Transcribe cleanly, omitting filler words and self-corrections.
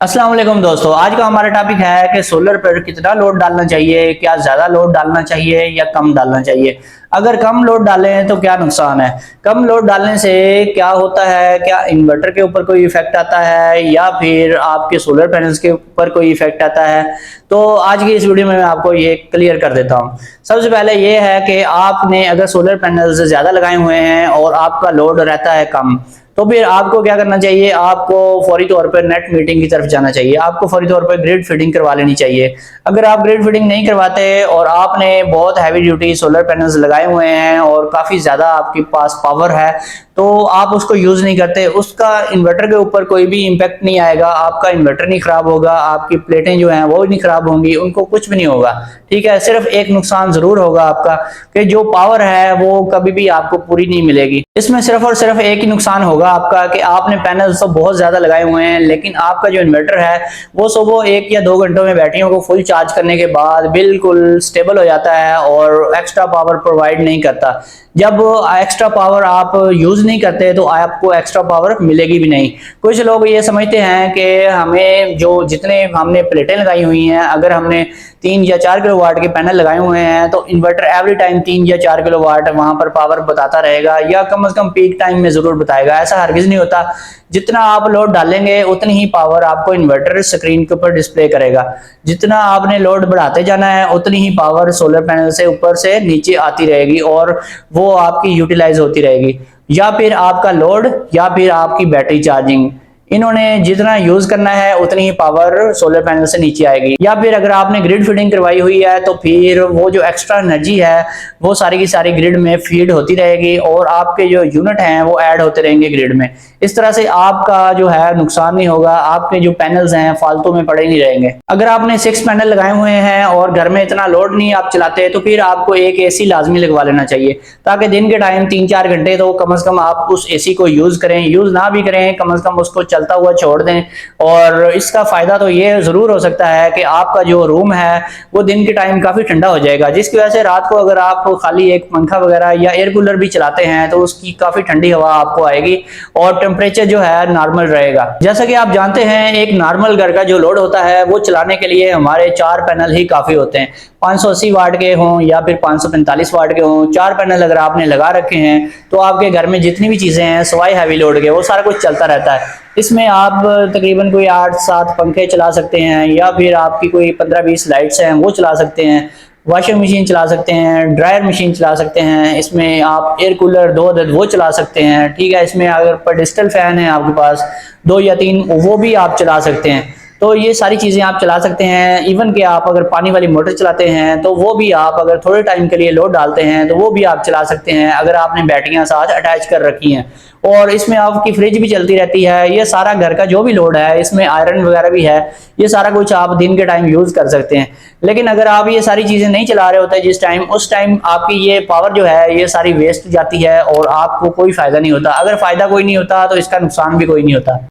अस्सलाम वालेकुम दोस्तों, आज का हमारा टॉपिक है कि सोलर पर कितना लोड डालना चाहिए, क्या ज़्यादा लोड डालना चाहिए या कम डालना चाहिए। अगर कम लोड डालें तो क्या नुकसान है, कम लोड डालने से क्या होता है, क्या इन्वर्टर के ऊपर कोई इफेक्ट आता है या फिर आपके सोलर पैनल्स के ऊपर कोई इफेक्ट आता है। तो आज की इस वीडियो में मैं आपको ये क्लियर कर देता हूँ। सबसे पहले ये है कि आपने अगर सोलर पैनल्स ज़्यादा लगाए हुए हैं और आपका लोड रहता है कम, तो फिर आपको क्या करना चाहिए, आपको फौरी तौर पर नेट मीटिंग की तरफ जाना चाहिए, आपको फौरी तौर पर ग्रिड फीडिंग करवा लेनी चाहिए। अगर आप ग्रिड फीडिंग नहीं करवाते और आपने बहुत हैवी ड्यूटी सोलर पैनल्स लगाए हुए हैं और काफ़ी ज़्यादा आपके पास पावर है, तो आप उसको यूज़ नहीं करते, उसका इन्वर्टर के ऊपर कोई भी इम्पैक्ट नहीं आएगा, आपका इन्वर्टर नहीं खराब होगा, आपकी प्लेटें जो हैं वो नहीं खराब होंगी, उनको कुछ भी नहीं होगा। ठीक है, सिर्फ एक नुकसान ज़रूर होगा आपका कि जो पावर है वो कभी भी आपको पूरी नहीं मिलेगी। इसमें सिर्फ और सिर्फ एक ही नुकसान होगा आपका कि आपने पैनल तो बहुत ज़्यादा लगाए हुए हैं, लेकिन आपका जो इन्वर्टर है वो सुबह 1 या 2 घंटों में बैटरियों को फुल चार्ज करने के बाद बिल्कुल स्टेबल हो जाता है और एक्स्ट्रा पावर प्रोवाइड नहीं करता। जब एक्स्ट्रा पावर आप यूज़ नहीं करते तो आपको एक्स्ट्रा पावर मिलेगी भी नहीं। कुछ लोग ये समझते हैं कि हमें जो जितने हमने प्लेटें लगाई हुई हैं, अगर हमने 3 या 4 किलोवाट के पैनल लगाए हुए हैं तो इन्वर्टर एवरी टाइम 3 या 4 किलोवाट वहां पर पावर बताता रहेगा, या कम से कम पीक टाइम में जरूर बताएगा। ऐसा हरगिज नहीं होता। जितना आप लोड डालेंगे उतनी ही पावर आपको इन्वर्टर स्क्रीन के ऊपर डिस्प्ले करेगा। जितना आपने लोड बढ़ाते जाना है उतनी ही पावर सोलर पैनल से ऊपर से नीचे आती रहेगी और वो आपकी यूटिलाइज होती रहेगी, या फिर आपका लोड या फिर आपकी बैटरी चार्जिंग, इन्होंने जितना यूज करना है उतनी ही पावर सोलर पैनल से नीचे आएगी। या फिर अगर आपने ग्रिड फीडिंग करवाई हुई है तो फिर वो जो एक्स्ट्रा एनर्जी है वो सारी की सारी ग्रिड में फीड होती रहेगी और आपके जो यूनिट हैं वो ऐड होते रहेंगे ग्रिड में। इस तरह से आपका जो है नुकसान नहीं होगा, आपके जो पैनल्स हैं फालतू में पड़े नहीं रहेंगे। अगर आपने 6 पैनल लगाए हुए हैं और घर में इतना लोड नहीं आप चलाते तो फिर आपको एक एसी लाजमी लगवा लेना चाहिए, ताकि दिन के टाइम 3-4 घंटे तो कम से कम आप उस एसी को यूज करें, यूज ना भी करें कम से कम उसको चलता हुआ छोड़ दें। और इसका फायदा तो ये जरूर हो सकता है कि आपका जो रूम है वो दिन के टाइम काफी ठंडा हो जाएगा, जिसकी वजह से रात को अगर आप खाली एक पंखा वगैरह या एयर कूलर भी चलाते हैं तो उसकी काफी ठंडी हवा आपको आएगी और टेम्परेचर जो है नॉर्मल रहेगा। जैसा कि आप जानते हैं एक नॉर्मल घर का जो लोड होता है वो चलाने के लिए हमारे 4 पैनल ही काफी होते हैं। 580 वाट के हों या फिर 545 वाट के हों, 4 पैनल अगर आपने लगा रखे हैं तो आपके घर में जितनी भी चीजें हैं सवाई हैवी लोड के वो सारा कुछ चलता रहता है। इसमें आप तकरीबन कोई 8-7 पंखे चला सकते हैं, या फिर आपकी कोई 15-20 लाइट्स हैं वो चला सकते हैं, वॉशिंग मशीन चला सकते हैं, ड्रायर मशीन चला सकते हैं, इसमें आप एयर कूलर 2 अदद वो चला सकते हैं। ठीक है, इसमें अगर पेडिस्टल फैन है आपके पास 2 या 3 वो भी आप चला सकते हैं। तो ये सारी चीज़ें आप चला सकते हैं। इवन कि आप अगर पानी वाली मोटर चलाते हैं तो वो भी आप अगर थोड़े टाइम के लिए लोड डालते हैं तो वो भी आप चला सकते हैं, अगर आपने बैटरियां साथ अटैच कर रखी हैं। और इसमें आपकी फ्रिज भी चलती रहती है। ये सारा घर का जो भी लोड है, इसमें आयरन वगैरह भी है, ये सारा कुछ आप दिन के टाइम यूज़ कर सकते हैं। लेकिन अगर आप ये सारी चीज़ें नहीं चला रहे होते जिस टाइम, उस टाइम आपकी ये पावर जो है ये सारी वेस्ट जाती है और आपको कोई फ़ायदा नहीं होता। अगर फ़ायदा कोई नहीं होता तो इसका नुकसान भी कोई नहीं होता।